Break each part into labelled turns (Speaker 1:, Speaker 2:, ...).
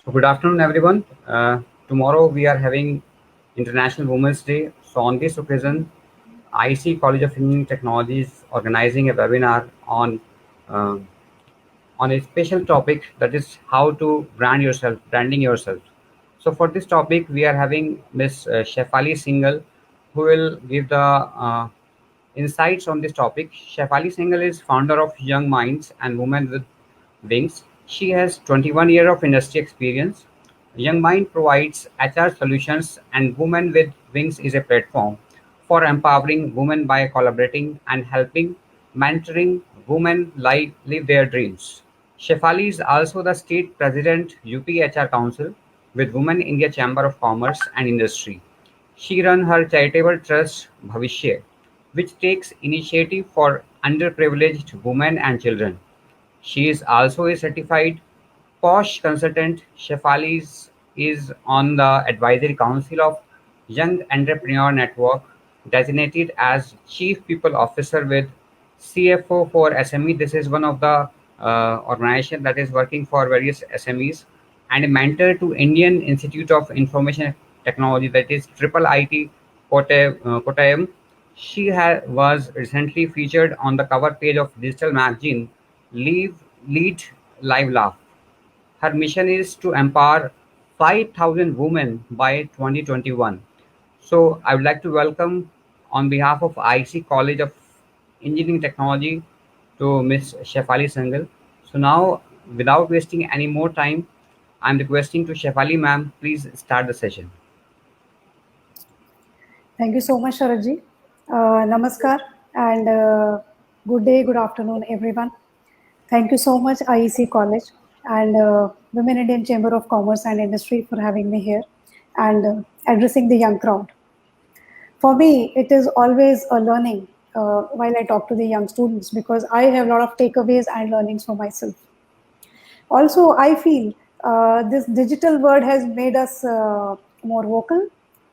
Speaker 1: So good afternoon, everyone. Tomorrow we are having International Women's Day. So on this occasion, IC College of Engineering Technology is organizing a webinar uh, on a special topic, that is how to branding yourself. So for this topic, we are having Miss Shefali Singhal, who will give the insights on this topic. Shefali Singhal is founder of Young Minds and Women with Wings. She has 21 years of industry experience. Young Mind provides HR solutions, and Women with Wings is a platform for empowering women by collaborating and helping mentoring women live their dreams. Shefali is also the state president UP HR Council with Women India Chamber of Commerce and Industry. She runs her charitable trust Bhavishya, which takes initiative for underprivileged women and children. She is also a certified POSH consultant. Shefali is on the advisory council of Young Entrepreneur Network, designated as Chief People Officer with CFO for SME. This is one of the organization that is working for various SMEs, and a mentor to Indian Institute of Information Technology, that is Triple IT Kottayam. Was recently featured on the cover page of digital magazine Leave, Lead, Live, Laugh. Her mission is to empower 5,000 women by 2021. So I would like to welcome on behalf of IC College of Engineering Technology to Ms. Shefali Singhal. So now, without wasting any more time, I'm requesting to Shefali ma'am, please start the session.
Speaker 2: Thank you so much, Sharadji. Namaskar and good day, good afternoon, everyone. Thank you so much, IEC College and Women Indian Chamber of Commerce and Industry for having me here and addressing the young crowd. For me, it is always a learning while I talk to the young students because I have a lot of takeaways and learnings for myself. Also, I feel this digital world has made us more vocal,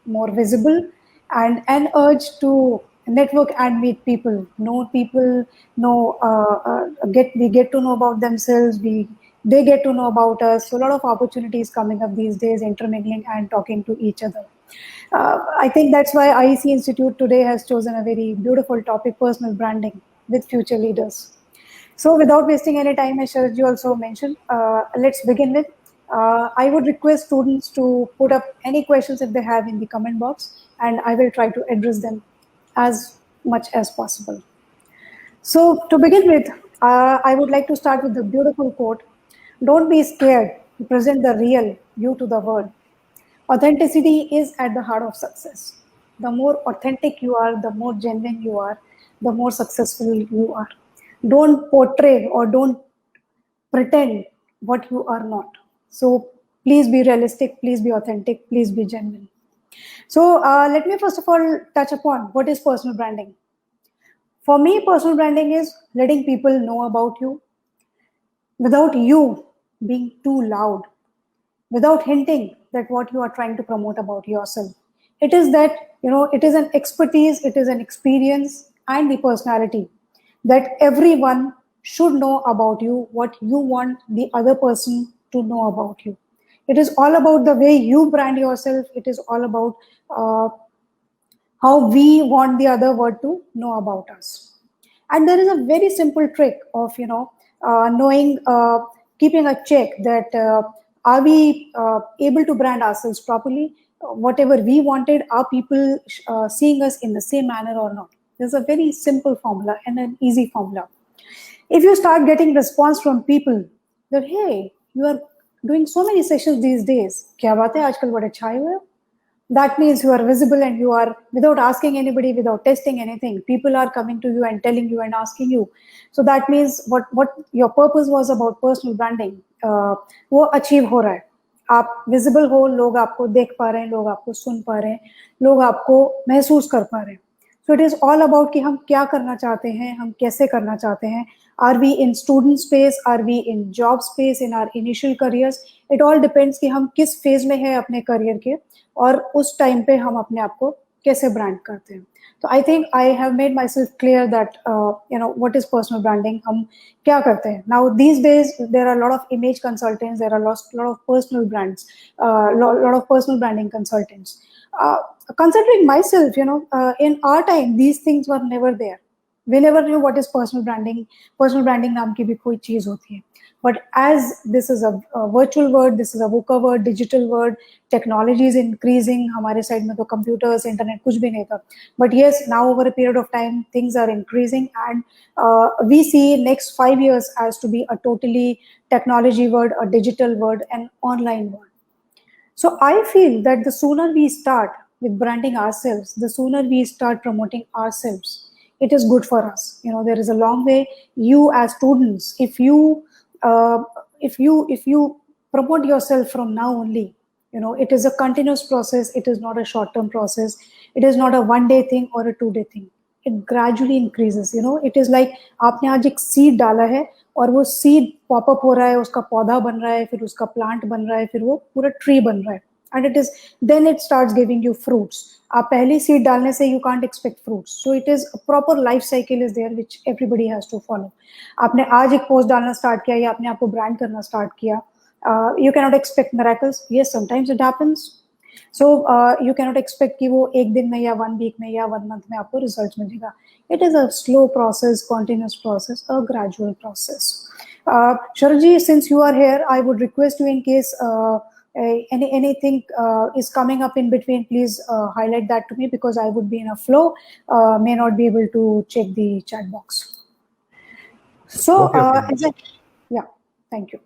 Speaker 2: more visible, and an urge to network and meet people, know get we get to know about themselves. They get to know about us. So a lot of opportunities coming up these days, intermingling and talking to each other. I think that's why IEC Institute today has chosen a very beautiful topic: personal branding with future leaders. So without wasting any time, as Sharad also mentioned, let's begin with. I would request students to put up any questions if they have in the comment box, and I will try to address them as much as possible. So to begin with, I would like to start with the beautiful quote: "Don't be scared to present the real you to the world." Authenticity is at the heart of success. The more authentic you are, the more genuine you are, the more successful you are. Don't portray or don't pretend what you are not. So please be realistic, please be authentic, please be genuine. So let me first of all touch upon what is personal branding. For me, personal branding is letting people know about you without you being too loud, without hinting that what you are trying to promote about yourself. It is that, it is an expertise, it is an experience and the personality that everyone should know about you, what you want the other person to know about you. It is all about the way you brand yourself. It is all about how we want the other world to know about us. And there is a very simple trick of knowing, keeping a check that are we able to brand ourselves properly. Whatever we wanted, are people seeing us in the same manner or not? There's a very simple formula and an easy formula. If you start getting response from people that, hey, you are doing so many sessions these days, kya baat hai, aajkal bade chhaye hue ho, that means you are visible and you are, without asking anybody, without testing anything, people are coming to you and telling you and asking you. So that means what your purpose was about personal branding, वो achieve हो रहा है. आप visible हो, लोग आपको देख पा रहे हैं, लोग आपको सुन पा रहे हैं, लोग आपको महसूस कर पा रहे हैं. So it is all about कि हम क्या करना चाहते हैं, हम कैसे करना चाहते हैं. Are we in student space? Are we in job space? In our initial careers? It all depends कि हम किस phase में हैं अपने career के और उस टाइम पे हम अपने आप को कैसे ब्रांड करते हैं. तो I think I have made my self clear that what is personal branding, हम क्या करते हैं. Now these days there are a lot of image consultants, there are lot of personal brands, lot of personal branding consultants. Considering myself, in our time these things were never there. We never knew what is personal branding. Personal branding नाम की भी कोई चीज होती है. But as this is a virtual world, this is a VUCA word, digital word, technology is increasing. हमारे side में तो computers, internet कुछ भी नहीं था. But yes, now over a period of time, things are increasing, and we see next 5 years as to be a totally technology word, a digital word, an online word. So I feel that the sooner we start with branding ourselves, the sooner we start promoting ourselves, it is good for us. There is a long way. You as students, if you promote yourself from now only, it is a continuous process. It is not a short-term process. It is not a one-day thing or a two-day thing. It gradually increases. It is like आपने आज एक seed डाला है और वो seed pop up हो रहा है, उसका पौधा बन रहा है, फिर उसका plant बन रहा है, फिर वो पूरा tree बन रहा है. And then it starts giving you fruits. आप पहली seed डालने से you can't expect fruits. So it is a proper life cycle is there which everybody has to follow. आपने आज एक post डालना start किया या आपने आपको brand करना start किया, you cannot expect miracles. Yes, sometimes it happens. So you cannot expect कि वो एक दिन में या 1 week में या 1 month में आपको results मिलेगा. It is a slow process, continuous process, a gradual process. Sharad ji, since you are here, I would request you, in case anything is coming up in between, please highlight that to me, because I would be in a flow, may not be able to check the chat box. So
Speaker 1: okay.
Speaker 2: yeah, thank you.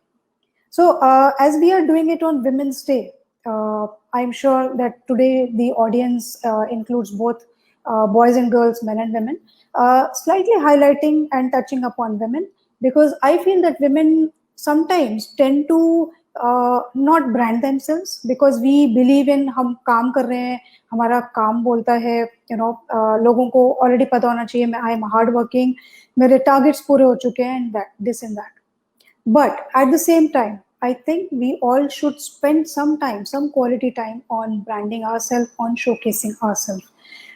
Speaker 2: So as we are doing it on Women's Day, I'm sure that today the audience includes both boys and girls, men and women, slightly highlighting and touching upon women, because I feel that women sometimes tend to not brand themselves, because we believe in हम काम कर रहे हैं, हमारा काम बोलता है, लोगों को already पता होना चाहिए I am hard working, मेरे targets पूरे हो चुके हैं, and this and that. But at the same time, I think we all should spend some time, some quality time on branding ourselves, on showcasing ourselves.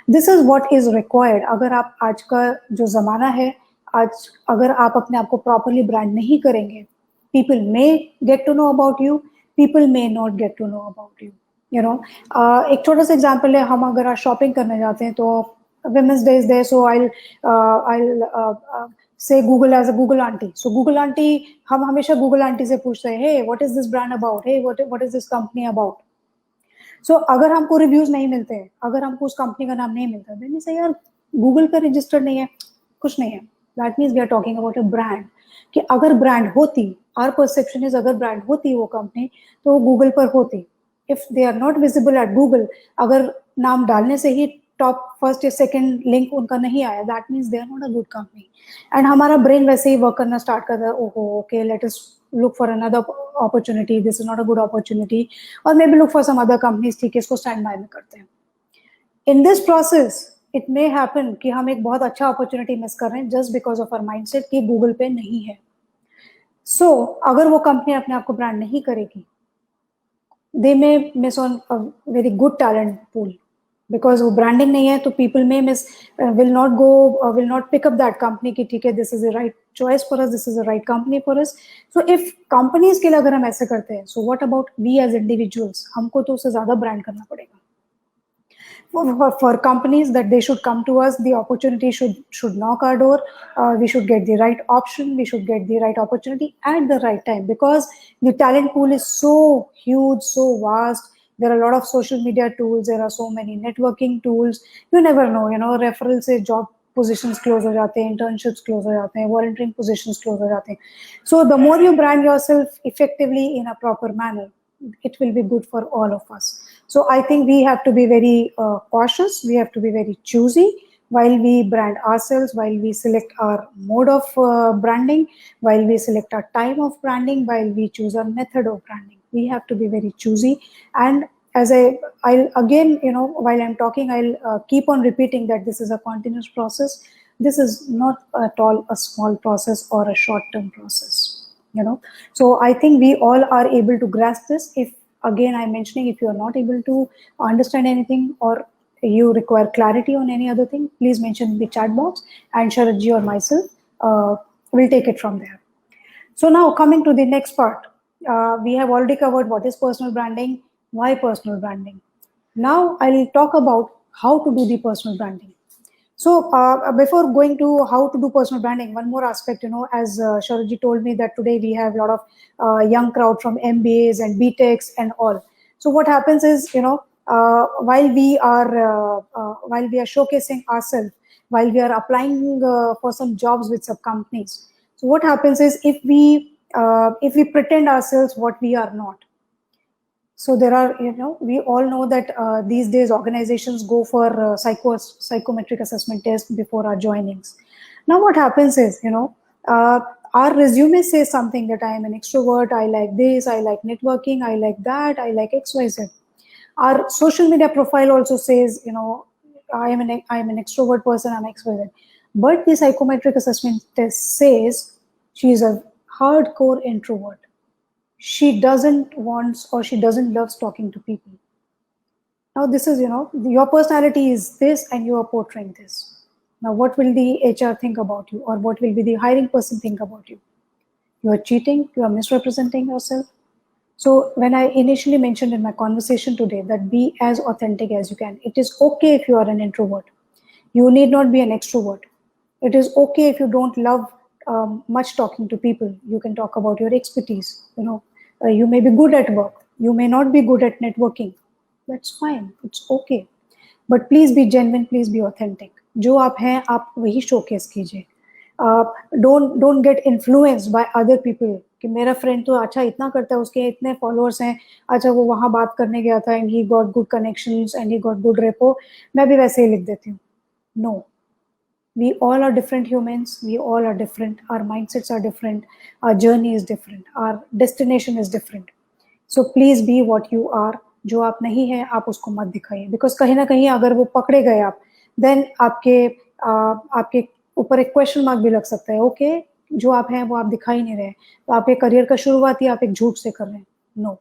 Speaker 2: This is what is required. अगर आप आज का जो ज़माना है, आज अगर आप अपने आप को properly brand नहीं करेंगे, people may get to know about you, people may not get to know about you. एक छोटा सा example है, हम अगर आज shopping करने जाते हैं तो Women's Day is there, so I'll say Google as a Google auntie. So Google auntie, हम हमेशा Google auntie से पूछते हैं, hey, what is this brand about? Hey, what is this company about? So अगर हमको रिव्यूज नहीं मिलते हैं, अगर हमको उस कंपनी का नाम नहीं मिलता, then we say यार गूगल पे रजिस्टर्ड नहीं है, कुछ नहीं है. That means we are talking about a brand. कि अगर ब्रांड होती, our perception is अगर ब्रांड होती वो कंपनी, तो वो गूगल पर होती. If they are not visible at Google, अगर नाम डालने से ही टॉप फर्स्ट या सेकंड लिंक उनका नहीं आया, that means they are not a good company. And हमारा ब्रेन वैसे ही वर्क करना स्टार्ट करता है, ओहो okay, let us look for another opportunity, this is not a good opportunity, or maybe look for some other companies, ठीक है, इसको स्टैंड बाय में करते हैं. In this process, it may happen कि हम एक बहुत अच्छा opportunity मिस कर रहे हैं just because of our mindset कि गूगल पे नहीं है. So अगर वो कंपनी अपने आप को ब्रांड नहीं करेगी, they may miss on a very good talent pool. Because वो branding नहीं है, तो people may miss, will not pick up that company कि ठीक है, this is the right choice for us, this is the right company for us. So if companies के लिए अगर हम ऐसे करते हैं, so what about we as individuals? हमको तो उससे ज़्यादा brand करना पड़ेगा. For companies, that they should come to us, the opportunity should knock our door. We should get the right option, we should get the right opportunity at the right time, because the talent pool is so huge, so vast. There are a lot of social media tools, there are so many networking tools. You never know, referral से job positions close हो जाते हैं, internships close हो जाते हैं, volunteering positions close हो जाते हैं. So the more you brand yourself effectively in a proper manner, it will be good for all of us. So I think we have to be very cautious, we have to be very choosy while we brand ourselves, while we select our mode of branding, while we select our time of branding, while we choose our method of branding. We have to be very choosy. And as I'll again, while I'm talking, I'll keep on repeating that this is a continuous process. This is not at all a small process or a short-term process. So I think we all are able to grasp this. If again I'm mentioning, if you are not able to understand anything, or you require clarity on any other thing, please mention in the chat box, and Sharat ji or myself will take it from there. So now coming to the next part, we have already covered what is personal branding, why personal branding. Now I'll talk about how to do the personal branding. So before going to how to do personal branding, one more aspect, as Sharat ji told me that today we have a lot of young crowd from MBAs and BTechs and all. So what happens is, while we are showcasing ourselves, while we are applying for some jobs with some companies. So what happens is if we pretend ourselves what we are not. So there are, we all know that these days organizations go for psychometric assessment tests before our joinings. Now what happens is, our resume says something that I am an extrovert, I like this, I like networking, I like that, I like XYZ. Our social media profile also says, I am an extrovert person, I'm XYZ. But the psychometric assessment test says she is a hardcore introvert. She doesn't want or she doesn't love talking to people. Now this is, your personality is this and you are portraying this. Now what will the HR think about you, or what will be the hiring person think about you? You are cheating, you are misrepresenting yourself. So when I initially mentioned in my conversation today that be as authentic as you can, it is okay if you are an introvert. You need not be an extrovert. It is okay if you don't love much talking to people. You can talk about your expertise. You may be good at work. You may not be good at networking. That's fine. It's okay. But please be genuine. Please be authentic. जो आप हैं आप वही showcase कीजिए. Don't get influenced by other people कि मेरा friend तो अच्छा इतना करता है, उसके इतने followers हैं, अच्छा वो वहाँ बात करने गया था and he got good connections and he got good repo, मैं भी वैसे ही लिख देती हूँ. No. We all are different humans. We all are different. Our mindsets are different. Our journey is different. Our destination is different. So please be what you are. जो आप नहीं है आप उसको मत दिखाइए, बिकॉज कहीं ना कहीं अगर वो पकड़े गए आप, देन आपके ऊपर एक क्वेश्चन मार्क भी लग सकता है. ओके, जो आप हैं वो आप दिखाई नहीं रहे, तो आपके करियर का शुरुआत ही आप एक झूठ से कर रहे हैं. नो,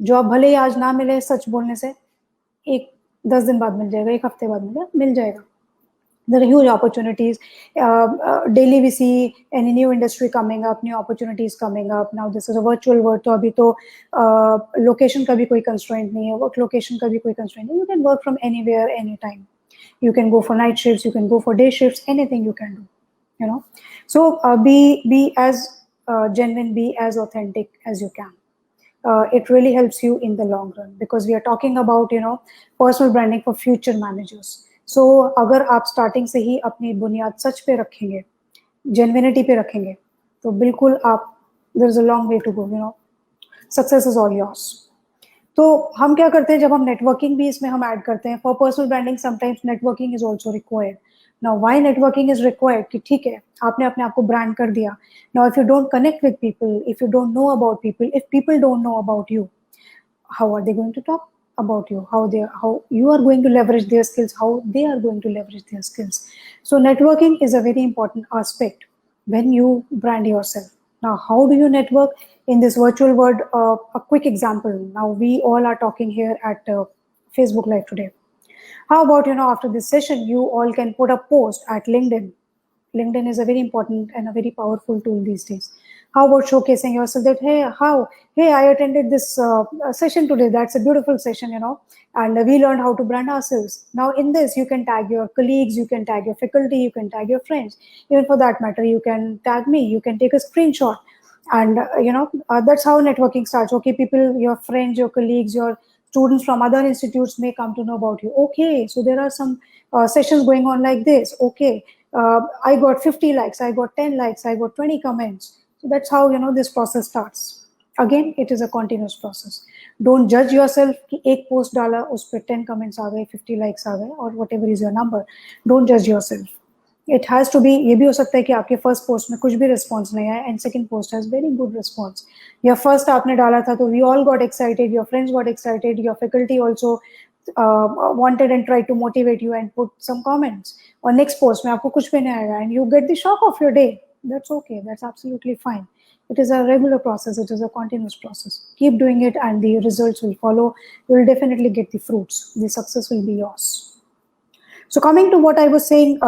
Speaker 2: जॉब भले ही आज ना मिले सच बोलने से, एक 10 दिन बाद मिल जाएगा, एक हफ्ते बाद मिल जाएगा. There are huge opportunities. Daily we see any new industry coming up, new opportunities coming up. Now this is a virtual world, तो अभी तो location का भी कोई constraint नहीं है, work location का भी कोई constraint नहीं. You can work from anywhere, anytime. You can go for night shifts, you can go for day shifts, anything you can do. So be as genuine, be as authentic as you can. It really helps you in the long run, because we are talking about personal branding for future managers. So अगर आप starting से ही अपनी बुनियाद सच पे रखेंगे, genuinity पे रखेंगे, तो बिल्कुल आप, there is a long way to go, success is all yours. तो हम क्या करते हैं, जब हम नेटवर्किंग भी इसमें हम ऐड करते हैं for personal branding, sometimes networking is also required. Now why networking is required, कि ठीक है आपने अपने आप को ब्रांड कर दिया. Now if you don't connect with people, if you don't know about people, if people don't know about you, how are they going to talk about you, how you are going to leverage their skills, how they are going to leverage their skills. So networking is a very important aspect when you brand yourself. Now how do you network in this virtual world? A quick example. Now we all are talking here at Facebook Live today. How about after this session you all can put a post at LinkedIn. LinkedIn is a very important and a very powerful tool these days. How about showcasing yourself that, hey, I attended this session today. That's a beautiful session, and we learned how to brand ourselves. Now in this, you can tag your colleagues, you can tag your faculty, you can tag your friends. Even for that matter, you can tag me, you can take a screenshot. And, that's how networking starts. Okay, people, your friends, your colleagues, your students from other institutes may come to know about you. Okay, so there are some sessions going on like this. Okay, I got 50 likes, I got 10 likes, I got 20 comments. So that's how this process starts. Again, it is a continuous process. Don't judge yourself कि एक post डाला उस पे 10 comments आ गए, 50 likes आ गए, or whatever is your number. Don't judge yourself. It has to be, ये भी हो सकता है कि आपके first post में कुछ भी response नहीं आया, and second post has very good response. या first आपने डाला था तो we all got excited, your friends got excited, your faculty also wanted and tried to motivate you and put some comments. Or next post में आपको कुछ भी नहीं आएगा and you get the shock of your day. That's okay. That's absolutely fine. It is a regular process. It is a continuous process. Keep doing it and the results will follow. You will definitely get the fruits. The success will be yours. So coming to what I was saying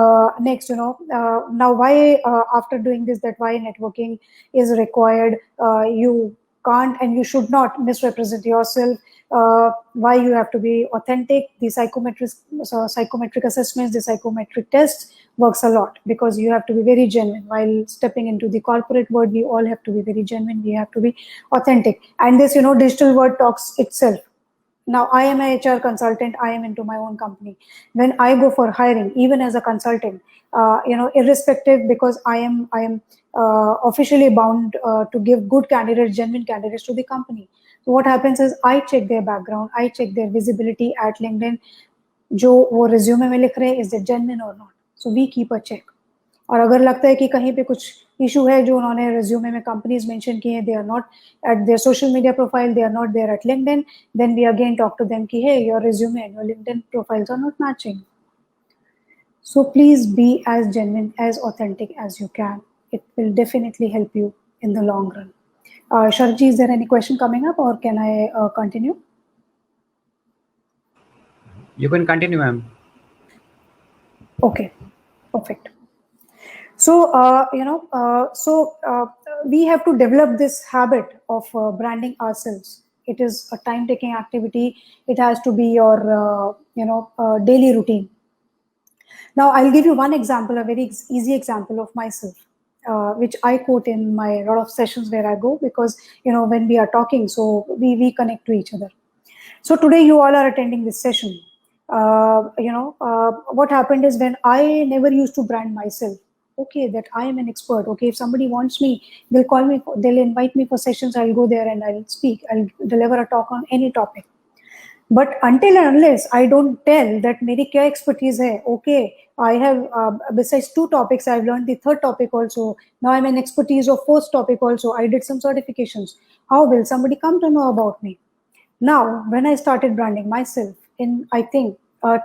Speaker 2: next, now why after doing this, that why networking is required, you can't and you should not misrepresent yourself. Why you have to be authentic. The psychometric assessments, the psychometric tests works a lot because you have to be very genuine. While stepping into the corporate world, we all have to be very genuine. We have to be authentic. And this, digital world talks itself. Now I am a HR consultant. I am into my own company. When I go for hiring, even as a consultant, irrespective, because I am officially bound to give good candidates, genuine candidates to the company. So what happens is I check their background, I check their visibility at LinkedIn. जो वो resume में लिख रहे हैं, is it genuine or not? So we keep a check. और अगर लगता है कि कहीं पे कुछ इशू है जो उन्होंने रिज्यूमे में कंपनीज मेंशन किए हैं, they are not at their social media profile, they are not there at LinkedIn, then we again talk to them कि hey, your resume and your LinkedIn profiles are not matching. So please be as genuine, as authentic as you can. It will definitely help you in the long run. Sharji, is there any question coming up, or can I continue?
Speaker 1: You can continue, ma'am.
Speaker 2: Okay, perfect. So, we have to develop this habit of branding ourselves. It is a time-taking activity. It has to be your, daily routine. Now, I'll give you one example, a very easy example of myself, which I quote in my lot of sessions where I go, because, when we are talking, so we connect to each other. So today you all are attending this session. What happened is, when I never used to brand myself, okay, that I am an expert. Okay, if somebody wants me, they'll call me, they'll invite me for sessions. I'll go there and I'll speak. I'll deliver a talk on any topic. But until and unless I don't tell that मेरी क्या expertise है, okay, I have besides 2 topics, I've learned the 3rd topic also. Now I'm an expertise of 4th topic also. I did some certifications. How will somebody come to know about me? Now, when I started branding myself, in I think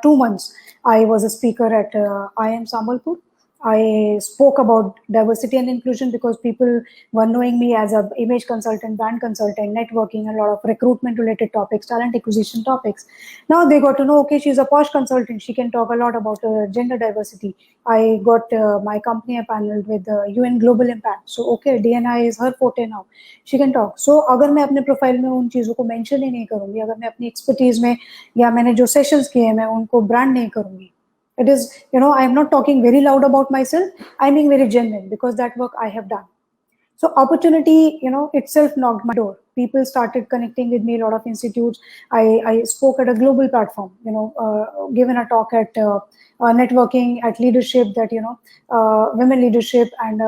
Speaker 2: 2 months, I was a speaker at IIM Sambalpur. I spoke about diversity and inclusion because people were knowing me as an image consultant, brand consultant, networking, a lot of recruitment related topics, talent acquisition topics. Now they got to know, okay, she's a posh consultant. She can talk a lot about gender diversity. I got my company a panel with UN Global Impact. So, okay, DNI is her forte now. She can talk. So, अगर मैं अपने profile में उन चीज़ों को mention ही नहीं करूँगी, अगर मैं अपनी एक्सपर्टीज में या मैंने जो सेशंस किए हैं मैं उनको ब्रांड नहीं करूँगी, it is, I am not talking very loud about myself. I'm being very genuine because that work I have done. So opportunity, itself knocked my door. People started connecting with me, a lot of institutes. I spoke at a global platform, given a talk at networking, at leadership, that, women leadership, and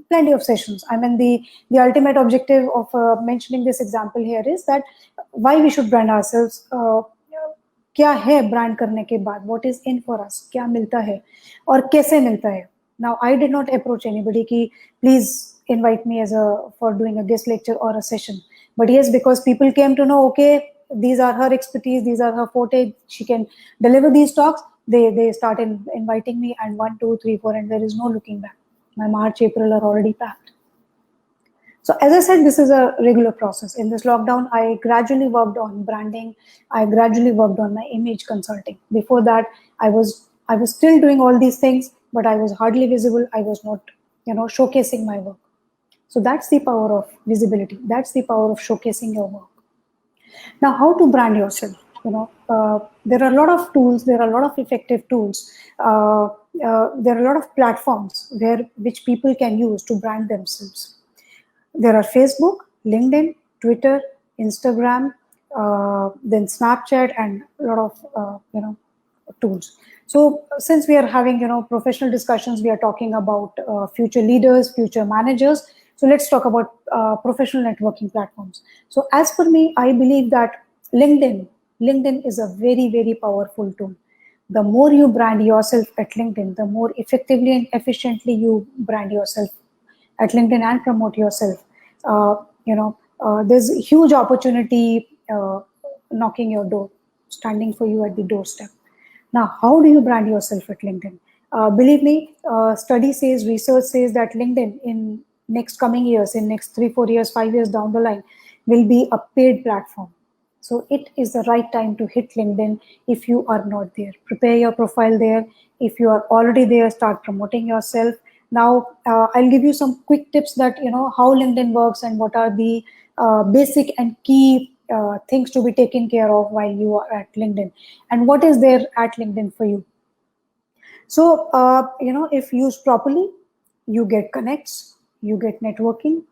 Speaker 2: plenty of sessions. I mean, the ultimate objective of mentioning this example here is that why we should brand ourselves. क्या है brand करने के बाद, what is in for us, क्या मिलता है और कैसे मिलता है. Now I did not approach anybody कि please invite me for doing a guest lecture or a session, but yes, because people came to know, okay, these are her expertise, these are her forte, she can deliver these talks, they started inviting me, and 1, 2, 3, 4, and there is no looking back. My March, April are already packed. So as I said, this is a regular process. In this lockdown, I gradually worked on branding. I gradually worked on my image consulting. Before that, I was still doing all these things, but I was hardly visible. I was not, showcasing my work. So that's the power of visibility. That's the power of showcasing your work. Now, how to brand yourself? There are a lot of tools. There are a lot of effective tools. There are a lot of platforms which people can use to brand themselves. There are Facebook, LinkedIn, Twitter, Instagram, then Snapchat, and a lot of tools. So since we are having professional discussions, we are talking about future leaders, future managers. So let's talk about professional networking platforms. So as per me, I believe that LinkedIn is a very, very powerful tool. The more you brand yourself at LinkedIn, the more effectively and efficiently you brand yourself at LinkedIn and promote yourself. There's a huge opportunity knocking your door, standing for you at the doorstep. Now, how do you brand yourself at LinkedIn? Believe me, study says, research says that LinkedIn in next coming years, in next 3, 4 years, 5 years down the line, will be a paid platform. So it is the right time to hit LinkedIn if you are not there. Prepare your profile there. If you are already there, start promoting yourself. Now, I'll give you some quick tips that, how LinkedIn works and what are the basic and key things to be taken care of while you are at LinkedIn, and what is there at LinkedIn for you. So, if used properly, you get connects, you get networking,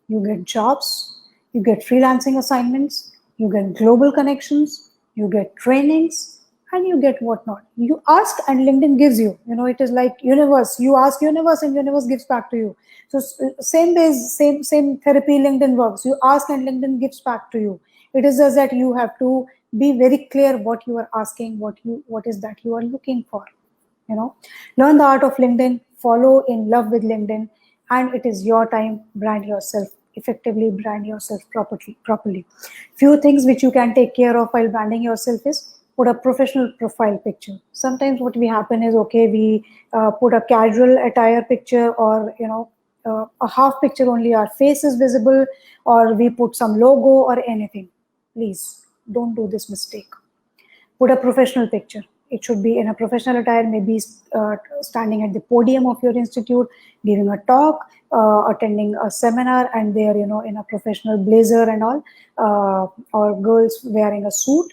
Speaker 2: you get jobs, you get freelancing assignments, you get global connections, you get trainings, and you get whatnot. You ask and LinkedIn gives you. It is like universe. You ask universe and universe gives back to you. So same ways, same therapy LinkedIn works. You ask and LinkedIn gives back to you. It is just that you have to be very clear what you are asking, what is that you are looking for. Learn the art of LinkedIn, follow in love with LinkedIn, and it is your time. Brand yourself effectively, brand yourself properly. Few things which you can take care of while branding yourself is put a professional profile picture. Sometimes what we happen is, okay, we put a casual attire picture, or a half picture, only our face is visible, or we put some logo or anything. Please don't do this mistake. Put a professional picture. It should be in a professional attire, maybe standing at the podium of your institute, giving a talk, attending a seminar, and there, in a professional blazer and all, or girls wearing a suit.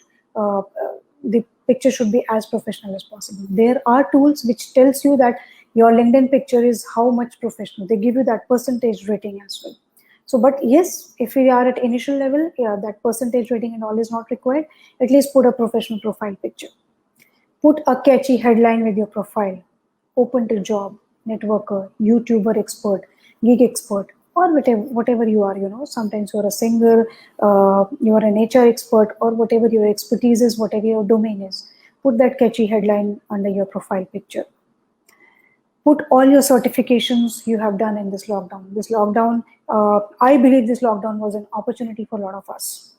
Speaker 2: The picture should be as professional as possible. There are tools which tells you that your LinkedIn picture is how much professional. They give you that percentage rating as well. So, but yes, if we are at initial level, yeah, that percentage rating and all is not required. At least put a professional profile picture. Put a catchy headline with your profile. Open to job, networker, YouTuber expert, gig expert, or whatever you are. Sometimes you're a singer, you're an HR expert, or whatever your expertise is, whatever your domain is. Put that catchy headline under your profile picture. Put all your certifications you have done in this lockdown. I believe this lockdown was an opportunity for a lot of us.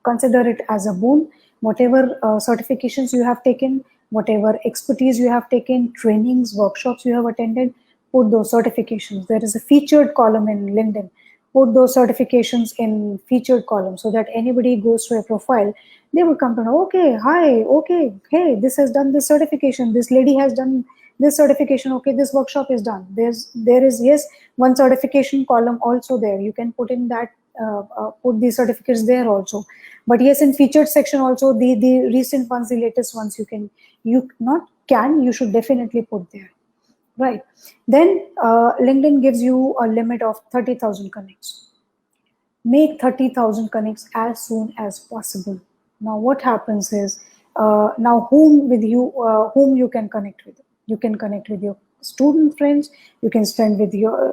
Speaker 2: Consider it as a boon. Whatever certifications you have taken, whatever expertise you have taken, trainings, workshops you have attended, put those certifications. There is a featured column in LinkedIn. Put those certifications in featured column, so that anybody goes to a profile, they will come to know, okay, hi, okay, hey, this has done this certification, this lady has done this certification, okay, this workshop is done. There is, yes, one certification column also there. You can put in that, put these certificates there also. But yes, in featured section also, the recent ones, the latest ones, you should definitely put there. Right. Then LinkedIn gives you a limit of 30,000 connects. Make 30,000 connects as soon as possible. Now, what happens is, now whom you can connect with? You can connect with your student friends. You can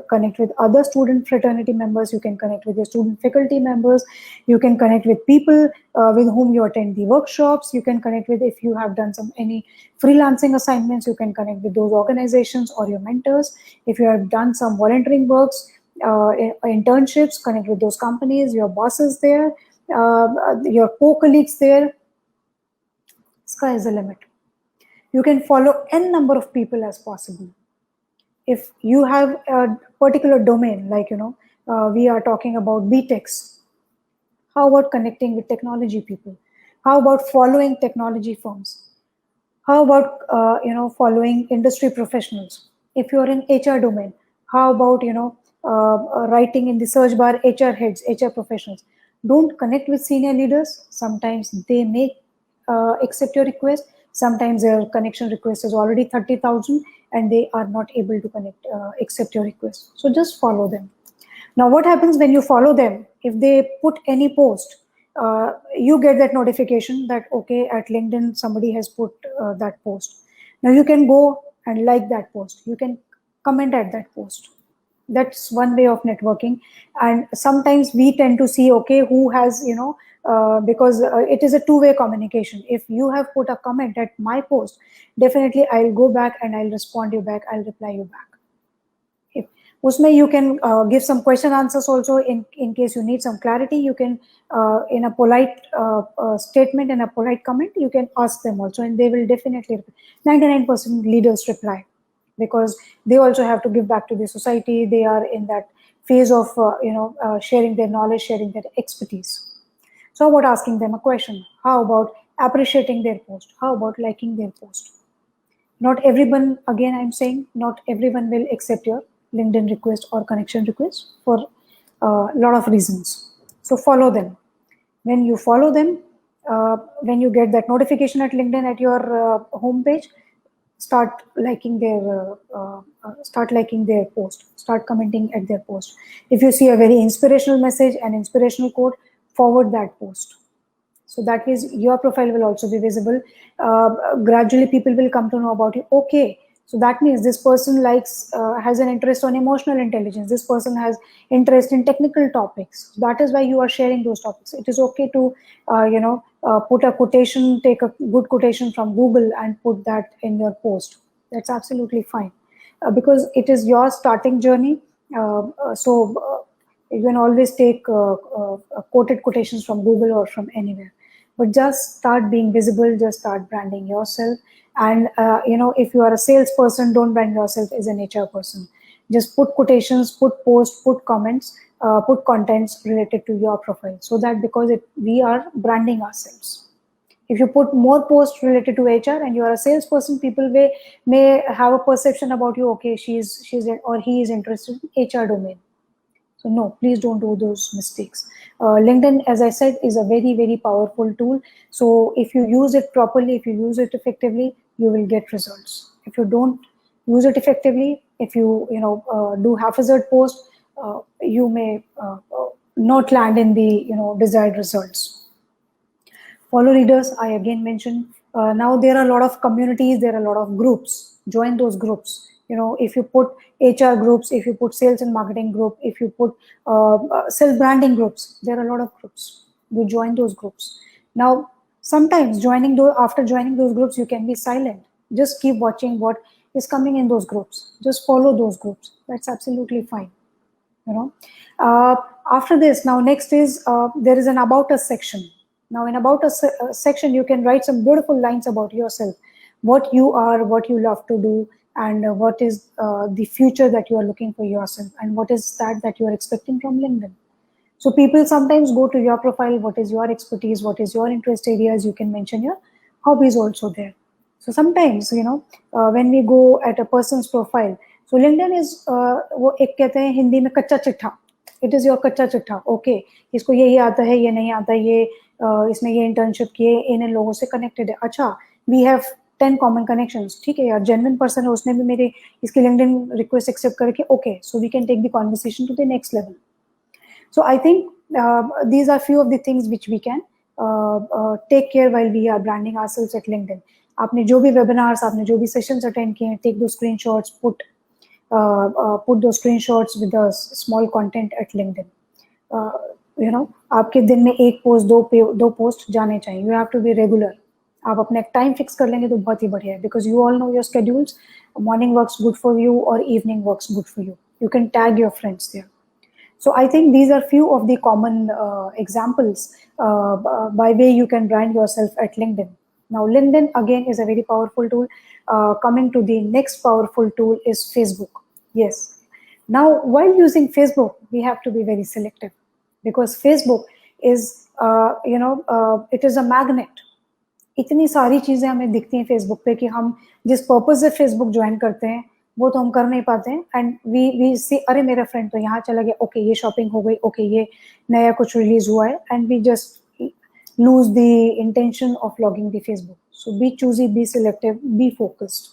Speaker 2: connect with other student fraternity members. You can connect with your student faculty members. You can connect with people with whom you attend the workshops. You can connect with, if you have done any freelancing assignments, you can connect with those organizations or your mentors. If you have done some volunteering works, internships, connect with those companies, your bosses there, your co-colleagues there. Sky is the limit. You can follow n number of people as possible. If you have a particular domain, like, we are talking about BTechs, how about connecting with technology people? How about following technology firms? How about, following industry professionals? If you're in HR domain, how about, writing in the search bar HR heads, HR professionals? Don't connect with senior leaders. Sometimes they may accept your request. Sometimes their connection request is already 30,000 and they are not able to accept your request. So just follow them. Now, what happens when you follow them? If they put any post, you get that notification that, okay, at LinkedIn, somebody has put that post. Now you can go and like that post. You can comment at that post. That's one way of networking. And sometimes we tend to see, okay, who has, because it is a two-way communication. If you have put a comment at my post, definitely I'll go back and I'll respond you back. I'll reply you back. Usme you can give some question answers also in case you need some clarity. You can, in a polite statement and a polite comment, you can ask them also, and they will definitely, 99% leaders reply, because they also have to give back to the society. They are in that phase of, sharing their knowledge, sharing their expertise. So how about asking them a question? How about appreciating their post? How about liking their post? Not everyone, again I'm saying, not everyone will accept your LinkedIn request or connection request for a lot of reasons. So follow them. When you follow them, when you get that notification at LinkedIn at your homepage, start liking their post, start commenting at their post. If you see a very inspirational message, an inspirational quote, forward that post. So that means your profile will also be visible. Gradually people will come to know about you. Okay, so that means this person has an interest on emotional intelligence, this person has interest in technical topics. That is why you are sharing those topics. It is okay to put a quotation, take a good quotation from Google and put that in your post. That's absolutely fine, because it is your starting journey. You can always take quoted quotations from Google or from anywhere, but just start being visible, just start branding yourself. And if you are a salesperson, don't brand yourself as an HR person. Just put quotations, put posts, put comments, put contents related to your profile, so that because we are branding ourselves. If you put more posts related to HR and you are a salesperson, people may have a perception about you. Okay, she's or he is interested in HR domain. So no, please don't do those mistakes. LinkedIn, as I said, is a very, very powerful tool. So if you use it properly, if you use it effectively, you will get results. If you don't use it effectively, if you do haphazard post, you may not land in the desired results. Follow leaders, I again mentioned. Now there are a lot of communities, there are a lot of groups. Join those groups. If you put HR groups, if you put sales and marketing group, if you put self-branding groups, there are a lot of groups. You join those groups. Now, sometimes after joining those groups, you can be silent. Just keep watching what is coming in those groups. Just follow those groups. That's absolutely fine. After this, now next is there is an about us section. Now in about us section, you can write some beautiful lines about yourself, what you are, what you love to do, and what is the future that you are looking for yourself, and what is that you are expecting from LinkedIn. So people sometimes go to your profile, what is your expertise, what is your interest areas. You can mention your hobbies also there. So sometimes when we go at a person's profile, so LinkedIn is वो एक कहते हैं हिंदी में कच्चा चिट्ठा. It is your कच्चा चिट्ठा. Okay, इसको ये आता है, ये नहीं आता, ये इसने ये इंटर्नशिप किए, इन लोगों से कनेक्टेड है. अच्छा, we have 10 common connections. ठीक है यार, genuine person है, उसने भी मेरे इसकी LinkedIn request accept करके, okay, so we can take the conversation to the next level. So I think these are few of the things which we can take care while we are branding ourselves at LinkedIn. आपने जो भी webinars, आपने जो भी sessions attend किए, take those screenshots, put those screenshots with the small content at LinkedIn. आपके दिन में एक पोस्ट, दो पोस्ट जाने चाहिए. You have to be regular. आप अपने टाइम फिक्स कर लेंगे तो बहुत ही बढ़िया है, because you all know your schedules. Morning works good for you or evening works good for you. You can tag your friends there. So I think these are few of the common examples by way you can brand yourself at LinkedIn. Now LinkedIn again is a very powerful tool. Coming to the next powerful tool is Facebook. Yes. Now while using Facebook, we have to be very selective, because Facebook is it is a magnet. इतनी सारी चीजें हमें दिखती हैं Facebook पे कि हम जिस पर्पस से फेसबुक ज्वाइन करते हैं वो तो हम कर नहीं पाते हैं. एंड वी सी, अरे मेरा फ्रेंड तो यहाँ चला गया, ओके ये शॉपिंग हो गई, ओके ये नया कुछ रिलीज हुआ है, and we just lose the intention of logging the Facebook. So be choosy, be selective, be focused.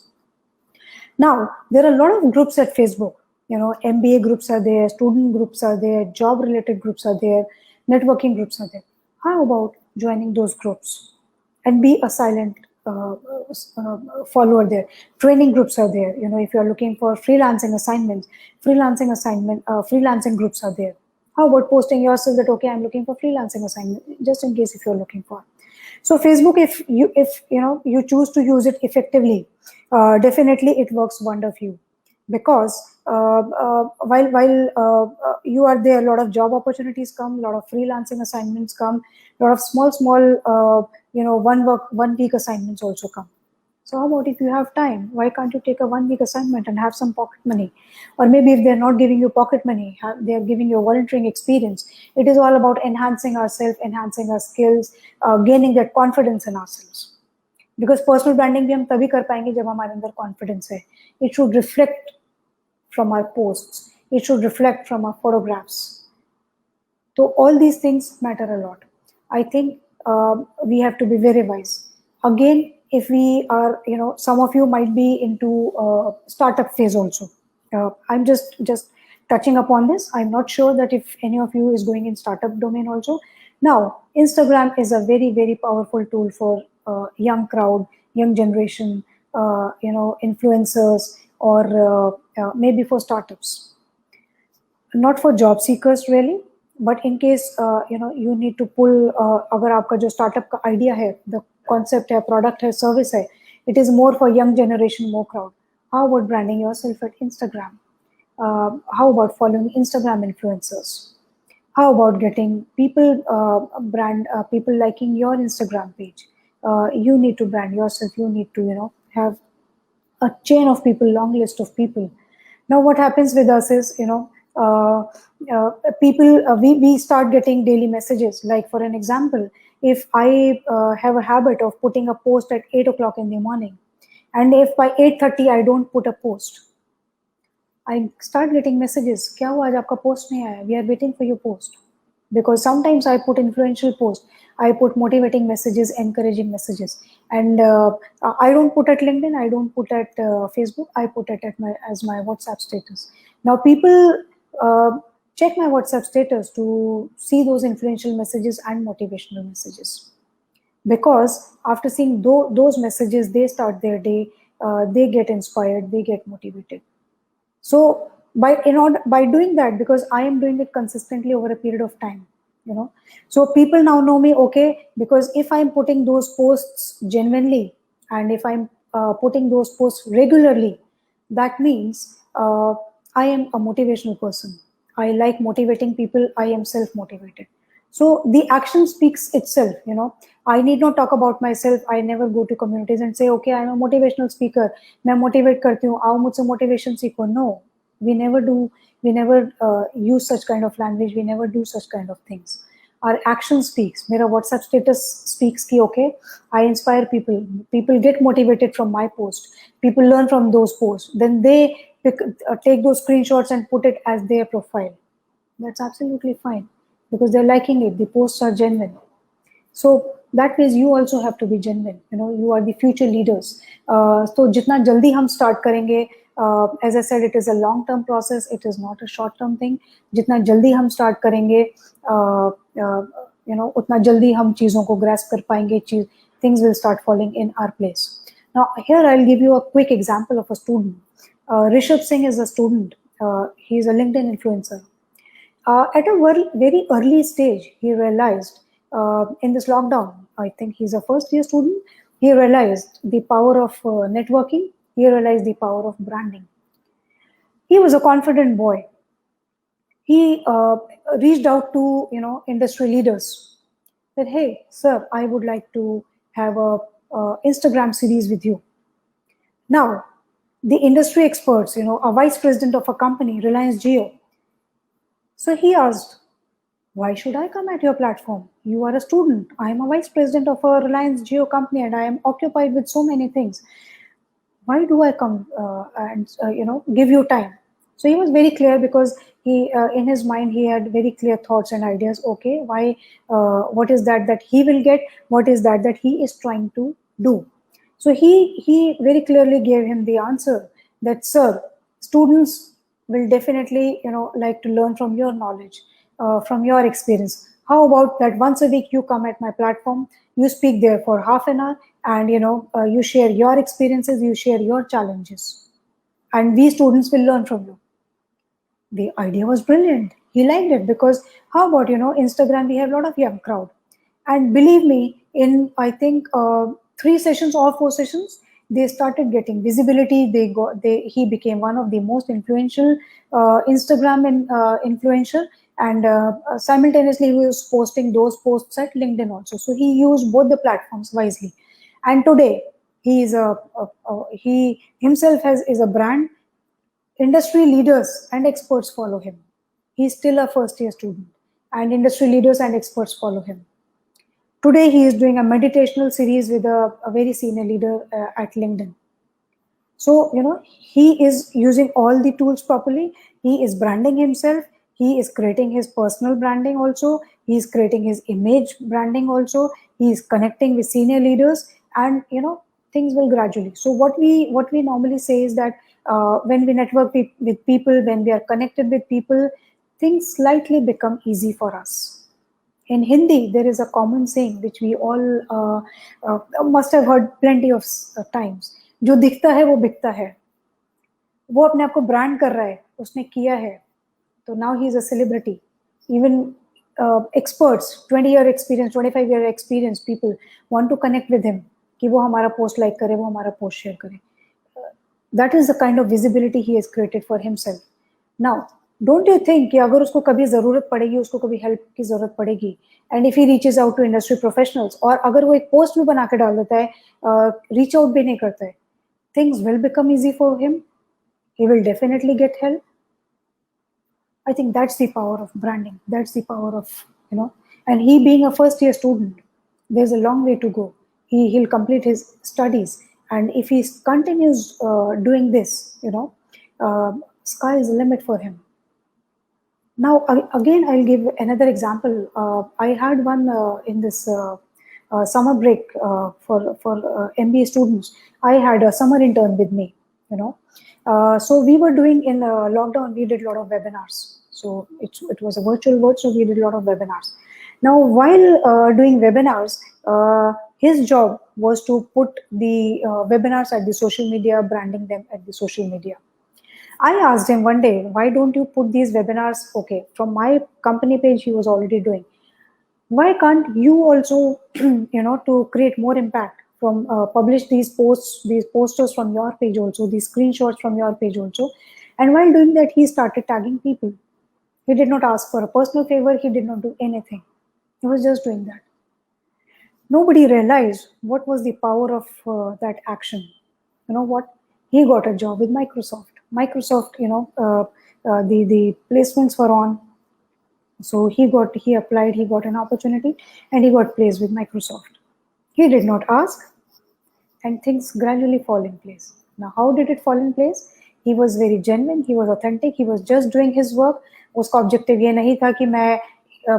Speaker 2: Now there are lot of groups at Facebook. MBA groups are there, student groups are there, job related groups are there, networking groups are there. How about joining those groups and be a silent follower there? Training groups are there. If you are looking for freelancing assignments, freelancing groups are there. How about posting yourself that, okay, I'm looking for freelancing assignment, just in case if you're looking for. So Facebook, if you choose to use it effectively, definitely it works wonder for you, because while you are there, a lot of job opportunities come, a lot of freelancing assignments come, a lot of small 1 week assignments also come. So how about if you have time, why can't you take a 1 week assignment and have some pocket money? Or maybe if they're not giving you pocket money, they're giving you volunteering experience. It is all about enhancing ourselves, enhancing our skills, gaining that confidence in ourselves. Because personal branding भी हम तभी कर पाएंगे जब हमारे अंदर confidence है. It should reflect from our posts. It should reflect from our photographs. So all these things matter a lot. I think we have to be very wise. Again, if we are, some of you might be into startup phase also. I'm just touching upon this. I'm not sure that if any of you is going in startup domain also. Now, Instagram is a very, very powerful tool for young crowd, young generation, influencers, or maybe for startups. Not for job seekers really, but in case you need to pull, अगर आपका जो startup का idea है, the concept है, product है, service है, it is more for young generation, more crowd. How about branding yourself at Instagram? How about following Instagram influencers? How about getting people liking your Instagram page? You need to brand yourself. You need to have a chain of people, long list of people. Now what happens with us is, uh, people, we start getting daily messages. Like for an example, if I have a habit of putting a post at 8 o'clock in the morning, and if by 8:30 I don't put a post, I start getting messages. क्या हुआ आज आपका post नहीं आया? We are waiting for your post. Because sometimes I put influential posts, I put motivating messages, encouraging messages, and I don't put at LinkedIn, I don't put at Facebook, I put it at as my WhatsApp status. Now people check my WhatsApp status to see those influential messages and motivational messages, because after seeing those messages, they start their day, they get inspired, they get motivated. So by doing that, because I am doing it consistently over a period of time, so people now know me, okay, because if I'm putting those posts genuinely, and if I'm putting those posts regularly, that means I am a motivational person. I like motivating people. I am self-motivated. So the action speaks itself. I need not talk about myself. I never go to communities and say, okay, I'm a motivational speaker. मैं motivate करती हूँ. आओ मुझसे motivation सीखो. No, we never do. We never use such kind of language. We never do such kind of things. Our action speaks. मेरा WhatsApp status speaks कि okay, I inspire people. People get motivated from my post. People learn from those posts. Then they take those screenshots and put it as their profile. That's absolutely fine, because they're liking it. The posts are genuine. So that means you also have to be genuine. You are the future leaders. So जितना जल्दी हम start करेंगे, as I said, it is a long term process. It is not a short term thing. जितना जल्दी हम start करेंगे, उतना जल्दी हम चीजों को grasp कर पाएंगे. Things will start falling in our place. Now here I'll give you a quick example of a student. Rishabh Singh is a student. He is a LinkedIn influencer. At a very early stage, he realized in this lockdown, I think he's a first year student, he realized the power of networking, he realized the power of branding. He was a confident boy. He reached out to industry leaders, said, hey, sir, I would like to have a Instagram series with you. Now, the industry experts, a vice president of a company, Reliance Jio. So he asked, why should I come at your platform? You are a student. I am a vice president of a Reliance Jio company and I am occupied with so many things. Why do I come and give you time? So he was very clear, because he in his mind he had very clear thoughts and ideas. Okay, why? What is that he will get? What is that he is trying to do? So he very clearly gave him the answer that, sir, students will definitely like to learn from your knowledge, from your experience. How about that once a week you come at my platform, you speak there for half an hour, and you share your experiences, you share your challenges, and we students will learn from you. The idea was brilliant. He liked it, because how about Instagram, we have a lot of young crowd, and believe me, in I think 3 sessions or 4 sessions, they started getting visibility. He became one of the most influential Instagram influencer, and simultaneously he was posting those posts at LinkedIn also. So he used both the platforms wisely, and today he is he himself is a brand. Industry leaders and experts follow him. He's still a first year student, and industry leaders and experts follow him. Today, he is doing a meditational series with a very senior leader at LinkedIn. So, he is using all the tools properly. He is branding himself. He is creating his personal branding also. He is creating his image branding also. He is connecting with senior leaders, and things will gradually. So what we normally say is that when we network with people, when we are connected with people, things slightly become easy for us. In Hindi, there is a common saying which we all must have heard plenty of times. जो दिखता है वो बिकता है. वो अपने आप को ब्रांड कर रहा है, उसने किया है, तो now he is a celebrity. Even experts, 20-year experience, 25-year experience people want to connect with him कि वो हमारा पोस्ट लाइक करे, वो हमारा पोस्ट शेयर करे. That is the kind of visibility he has created for himself. Now, don't you think कि अगर उसको कभी ज़रूरत पड़ेगी, उसको कभी हेल्प की ज़रूरत पड़ेगी, and if he reaches out to industry professionals, और अगर वो एक पोस्ट भी बना के डाल देता है, रीच आउट भी नहीं करता है, things will become easy for him. He will definitely get help. I think that's the power of branding. That's the power of, and he being a first year student, there's a long way to go. He'll complete his studies. And if he continues doing this, sky is the limit for him. Now, again, I'll give another example. I had one in this summer break for MBA students. I had a summer intern with me, so we were doing in lockdown, we did a lot of webinars. So it was a virtual world, so we did a lot of webinars. Now, while doing webinars, his job was to put the webinars at the social media, branding them at the social media. I asked him one day, why don't you put these webinars, okay, from my company page he was already doing. Why can't you also, to create more impact, from publish these posts, these posters from your page also, these screenshots from your page also. And while doing that, he started tagging people. He did not ask for a personal favor. He did not do anything. He was just doing that. Nobody realized what was the power of that action. You know what? He got a job with Microsoft. Microsoft, the placements were on. So he applied, he got an opportunity, and he got placed with Microsoft. He did not ask, and things gradually fall in place. Now, how did it fall in place? He was very genuine, he was authentic, he was just doing his work. उसका objective ये नहीं था कि मैं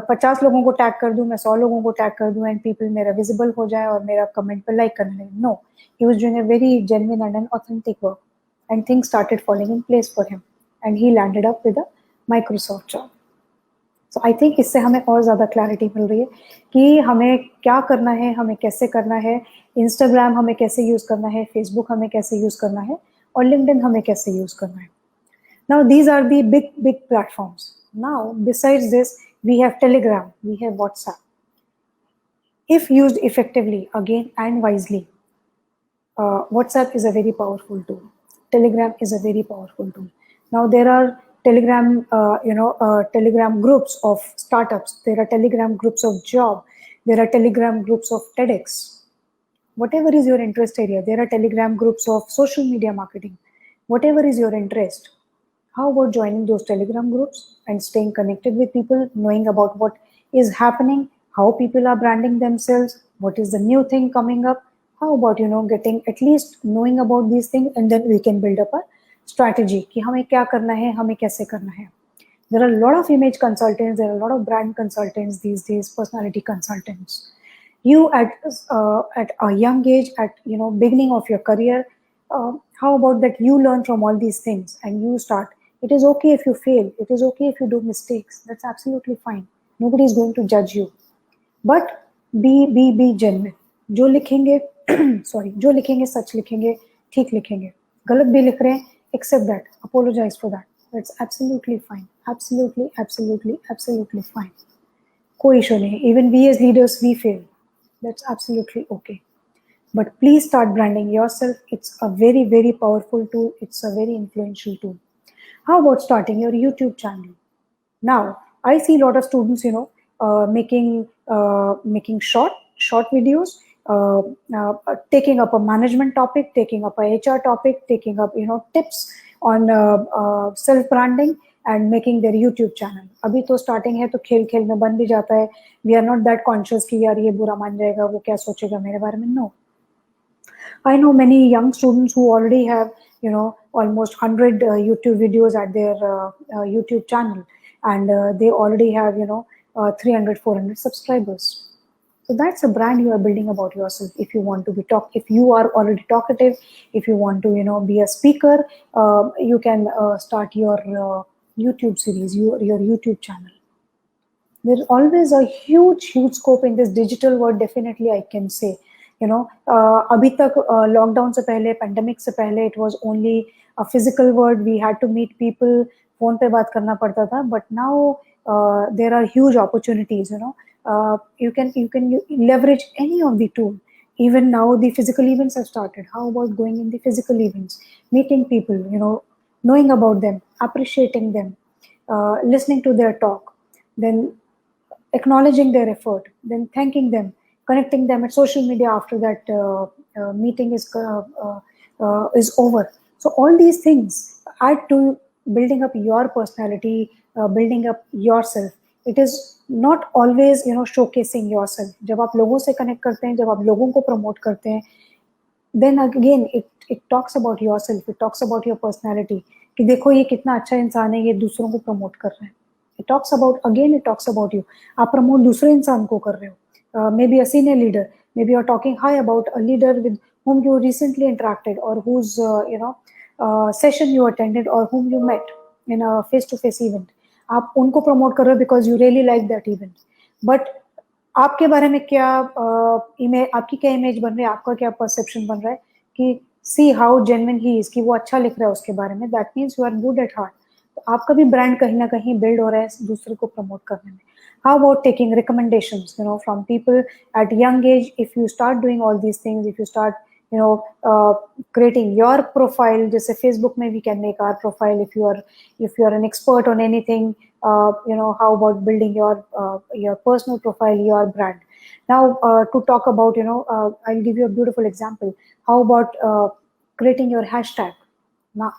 Speaker 2: 50 लोगों को tag कर दूं, मैं 100 लोगों को टैग कर दूं, एंड पीपल मेरा विजिबल हो जाए और मेरा कमेंट पे लाइक करने लगे. No, he was doing a very genuine and an authentic work, and things started falling in place for him, and he landed up with a Microsoft job. So I think इससे हमें और ज़्यादा clarity मिल रही है कि हमें क्या करना है, हमें कैसे करना है, इंस्टाग्राम हमें कैसे यूज़ करना है, फेसबुक हमें कैसे यूज़ करना है, और लिंक्डइन हमें कैसे यूज़ करना है. Now these are the big platforms. Now besides this, we have Telegram, we have WhatsApp. If used effectively, again and wisely, WhatsApp is a very powerful tool. Telegram is a very powerful tool. Now there are Telegram, Telegram groups of startups. There are Telegram groups of job. There are Telegram groups of TEDx. Whatever is your interest area, there are Telegram groups of social media marketing. Whatever is your interest, how about joining those Telegram groups and staying connected with people, knowing about what is happening, how people are branding themselves, what is the new thing coming up? How about, getting at least knowing about these things, and then we can build up a strategy कि हमें क्या करना है, हमें कैसे करना है. There are a lot of image consultants, there are a lot of brand consultants these days, personality consultants. You at a young age, at beginning of your career, how about that you learn from all these things and you start. It is okay if you fail. It is okay if you do mistakes. That's absolutely fine. Nobody is going to judge you. But be genuine. जो लिखेंगे sorry, जो लिखेंगे सच लिखेंगे, ठीक लिखेंगे. गलत भी लिख रहे हैं, accept that, apologize for that. That's absolutely fine. Absolutely fine. कोई issue नहीं. Even we as leaders, we fail. That's absolutely okay. But please start branding yourself. It's a very, very powerful tool. It's a very influential tool. How about starting your YouTube channel? Now, I see a lot of students, making short videos, taking up a management topic, taking up a HR topic, taking up, tips on self-branding, and making their YouTube channel. अभी तो starting है तो खेल खेल में बन भी जाता है. We are not that conscious कि यार ये बुरा मान जाएगा, वो क्या सोचेगा मेरे बारे में. No. I know many young students who already have, almost 100 YouTube videos at their YouTube channel, and they already have, 300, 400 subscribers. So that's a brand you are building about yourself. If you want to if you are already talkative, if you want to, be a speaker, you can start your YouTube series, your YouTube channel. There's always a huge scope in this digital world. Definitely, I can say, अभी तक lockdown से पहले, pandemic से पहले, it was only a physical world. We had to meet people, phone पे बात करना पड़ता था. But now there are huge opportunities. You can leverage any of the tool. Even now the physical events have started. How about going in the physical events, meeting people, knowing about them, appreciating them, listening to their talk, then acknowledging their effort, then thanking them, connecting them at social media after that meeting is over. So all these things add to building up your personality, building up yourself. It is not always, showcasing yourself. जब आप लोगों से connect करते हैं, जब आप लोगों को promote करते हैं, then again it talks about yourself. It talks about your personality. कि देखो ये कितना अच्छा इंसान है, ये दूसरों को promote कर रहा है. It talks about you. आप promote दूसरे इंसान को कर रहे हो. Maybe a senior leader. Maybe you're talking high about a leader with whom you recently interacted, or whose session you attended, or whom you met in a face-to-face event. आप उनको promote कर रहे हो because you really like that event. But आपके बारे में क्या आपकी क्या image बन रही है, आपका क्या perception बन रहा है कि see how genuine he is, कि वो अच्छा लिख रहा है उसके बारे में. That means you are good at heart. तो आपका भी brand कहीं ना कहीं build हो रहा है दूसरे को promote करने में. How about taking recommendations, from people at young age? If you start doing all these things, if you start, creating your profile, just Facebook, maybe we can make our profile. If you are an expert on anything, how about building your personal profile, your brand? Now, to talk about, I'll give you a beautiful example. How about creating your hashtag? Now,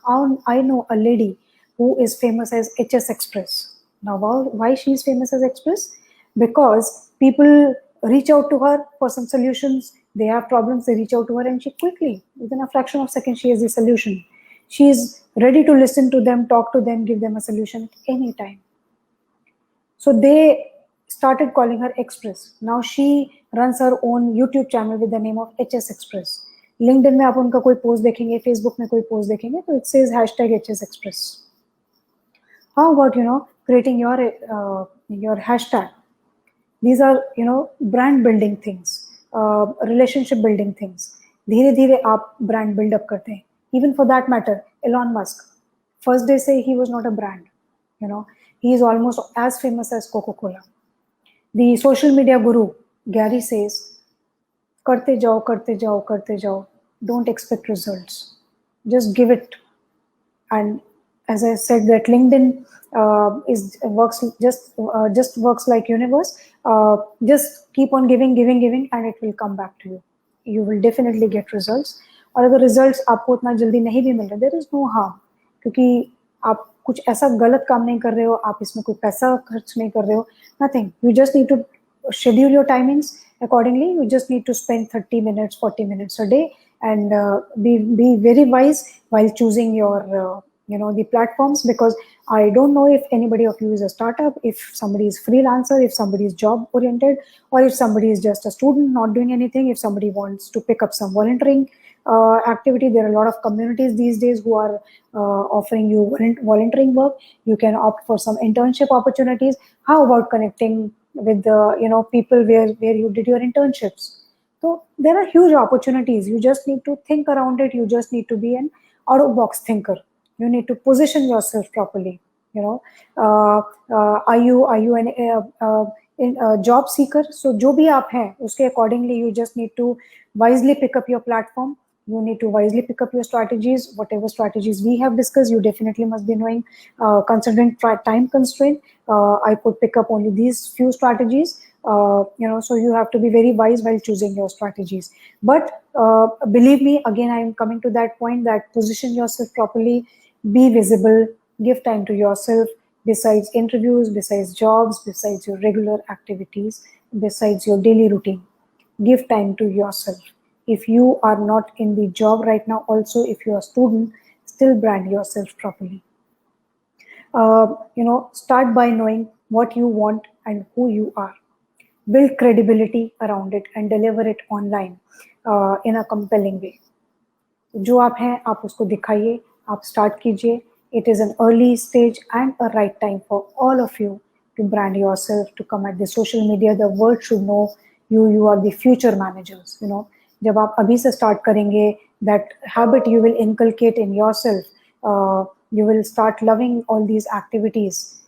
Speaker 2: I know a lady who is famous as HS Express. Now, why she is famous as Express? Because people reach out to her for some solutions. They have problems, they reach out to her, and she quickly, within a fraction of a second, she has the solution. She is ready to listen to them, talk to them, give them a solution at any time. So they started calling her Express. Now she runs her own YouTube channel with the name of HS Express. LinkedIn में आप उनका कोई post देखेंगे, Facebook में कोई post देखेंगे, तो it says hashtag HS Express. How about, creating your hashtag? These are, brand building things, relationship building things. धीरे धीरे आप brand build up करते हैं. Even for that matter, Elon Musk, first day say he was not a brand. He is almost as famous as Coca-Cola. The social media guru, Gary says, करते जाओ, करते जाओ, करते जाओ. Don't expect results. Just give it. And as I said, that LinkedIn works like universe. Just keep on giving, and it will come back to you. You will definitely get results. और अगर results आपको उतना जल्दी नहीं भी मिल रहे, there is no harm, क्योंकि आप कुछ ऐसा गलत काम नहीं कर रहे हो, आप इसमें कोई पैसा खर्च नहीं कर रहे हो. Nothing. You just need to schedule your timings accordingly. You just need to spend 30 minutes, 40 minutes a day, and be very wise while choosing your the platforms, because I don't know if anybody of you is a startup, if somebody is freelancer, if somebody is job oriented, or if somebody is just a student not doing anything, if somebody wants to pick up some volunteering activity. There are a lot of communities these days who are offering you volunteering work. You can opt for some internship opportunities. How about connecting with the people where you did your internships? So there are huge opportunities. You just need to think around it. You just need to be an out of box thinker. You need to position yourself properly. Are you a job seeker? So जो भी आप हैं, उसके accordingly you just need to wisely pick up your platform. You need to wisely pick up your strategies. Whatever strategies we have discussed, you definitely must be knowing. Considering time constraint, I could pick up only these few strategies. So you have to be very wise while choosing your strategies. But believe me, again, I am coming to that point, that position yourself properly, be visible, Give time to yourself besides interviews, besides jobs, besides your regular activities, besides your daily routine. Give time to yourself. If you are not in the job right now, also if you're a student, still brand yourself properly. Start by knowing what you want and who you are. Build credibility around it and deliver it online in a compelling way. जो आप हैं आप उसको दिखाइए, आप start कीजिए. It is an early stage and a right time for all of you to brand yourself, to come at the social media. The world should know you are the future managers. जब आप अभी से start करेंगे, that habit you will inculcate in yourself. You will start loving all these activities.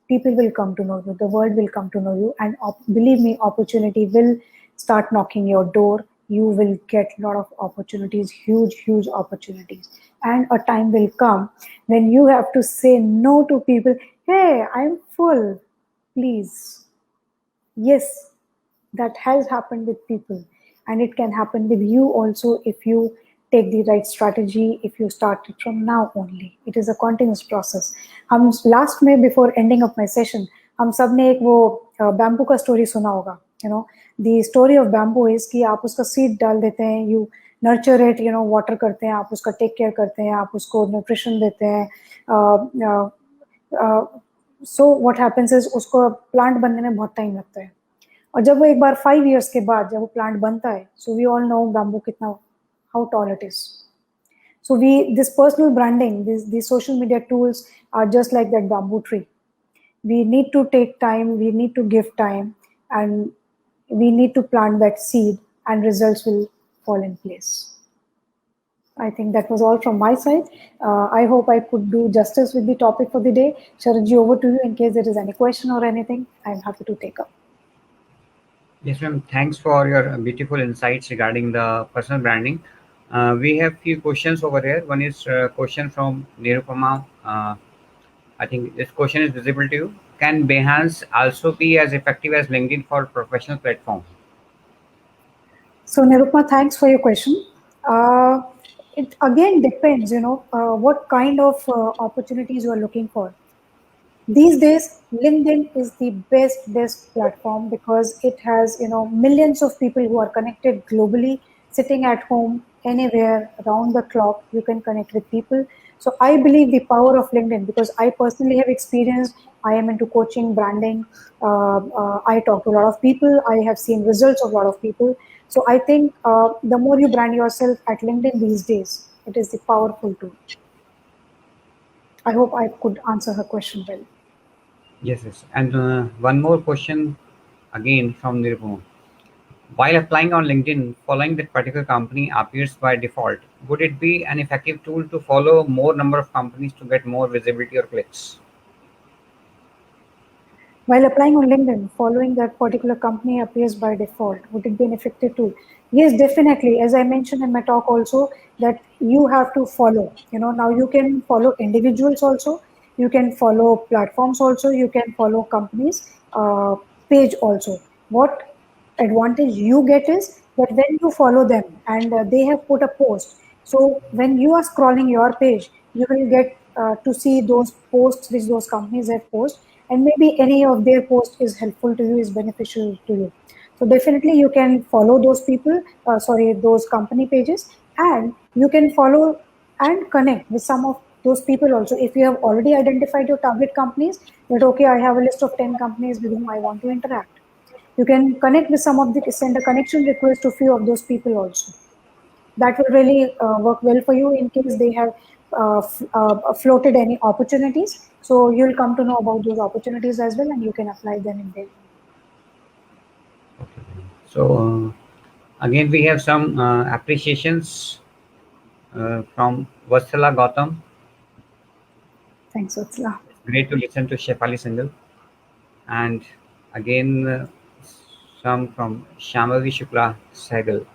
Speaker 2: People will come to know you, the world will come to know you, and believe me, opportunity will start knocking your door. You will get a lot of opportunities, huge opportunities, and a time will come when you have to say no to people. Hey, I'm full, please. Yes, that has happened with people, and it can happen with you also if you take the right strategy, if you start it from now only. It is a continuous process. हम last में before ending of my session हम सब ने एक वो bamboo का story सुना होगा. The story of bamboo is कि आप उसका सीड डाल देते हैं, यू नर्चर इट, वाटर करते हैं, आप उसका टेक केयर करते हैं, आप उसको न्यूट्रिशन देते हैं. सो व्हाट हैपेंस इज उसको प्लांट बनने में बहुत टाइम लगता है, और जब वो एक बार 5 years के बाद जब वो प्लांट बनता है, so we all know bamboo कितना, how tall it is. So this personal branding, these social media tools are just like that bamboo tree. We need to take time, we need to give time, and we need to plant that seed, and results will fall in place. I think that was all from my side. I hope I could do justice with the topic for the day. Sharadji, over to you in case there is any question or anything. I'm happy to take up.
Speaker 1: Yes, ma'am. Thanks for your beautiful insights regarding the personal branding. We have few questions over here. One is a question from Nirupama. I think this question is visible to you. Can Behance also be as effective as LinkedIn for professional platform?
Speaker 2: So Nirupama, thanks for your question. It again depends, what kind of opportunities you are looking for. These days, LinkedIn is the best platform because it has, millions of people who are connected globally, sitting at home, anywhere, around the clock. You can connect with people. So I believe the power of LinkedIn, because I personally have experienced. I am into coaching, branding. I talk to a lot of people. I have seen results of a lot of people. So I think the more you brand yourself at LinkedIn these days, it is the powerful tool. I hope I could answer her question well.
Speaker 1: Yes. And one more question again from Nirupama. While applying on LinkedIn, following that particular company appears by default. Would it be an effective tool to follow more number of companies to get more visibility or clicks?
Speaker 2: While applying on LinkedIn, following that particular company appears by default, would it be an effective tool? Yes, definitely. As I mentioned in my talk also, that you have to follow. Now you can follow individuals also, you can follow platforms also, you can follow companies page also. What advantage you get is that when you follow them and they have put a post, so when you are scrolling your page, you will get to see those posts which those companies have posted, and maybe any of their post is helpful to you, is beneficial to you. So definitely you can follow those people, those company pages, and you can follow and connect with some of those people also. If you have already identified your target companies, that okay, I have a list of 10 companies with whom I want to interact, you can connect with some of the, send a connection request to few of those people also. That will really work well for you in case they have floated any opportunities. So you'll come to know about those opportunities as well, and you can apply them in there.
Speaker 1: So again, we have some appreciations from Vatsala Gautam.
Speaker 2: Thanks, Vatsala.
Speaker 1: It's great to listen to Shefali Singhal. And again, some from Shamavi Shukla Sehgal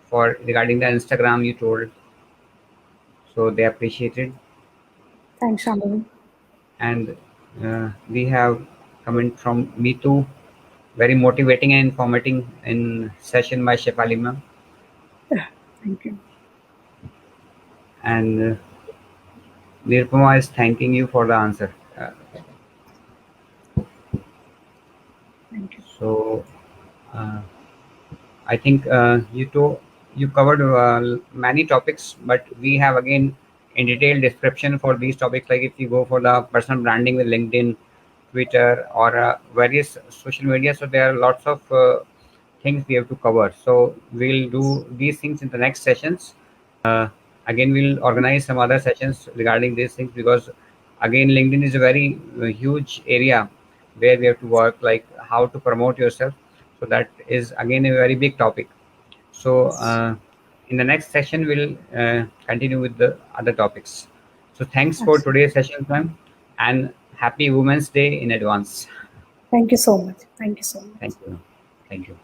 Speaker 1: for regarding the Instagram you told. So they appreciated.
Speaker 2: Thanks, Shamavi.
Speaker 1: And we have comment from Mitu, very motivating and informating in session by Shefali ma'am.
Speaker 2: Thank you.
Speaker 1: And Nirupama is thanking you for the answer.
Speaker 2: Thank you.
Speaker 1: So I think you covered many topics, but we have again in detailed description for these topics. Like if you go for the personal branding with LinkedIn, Twitter, or various social media, so there are lots of things we have to cover. So we'll do these things in the next sessions. Uh, Again, we'll organize some other sessions regarding these things, because again, LinkedIn is a very huge area where we have to work, like how to promote yourself. So that is again a very big topic. So in the next session, we'll continue with the other topics. So thanks for
Speaker 2: Absolutely.
Speaker 1: today's session, ma'am, and happy Women's Day in advance.
Speaker 2: Thank you so much. Thank you so much.
Speaker 1: Thank you. Thank you.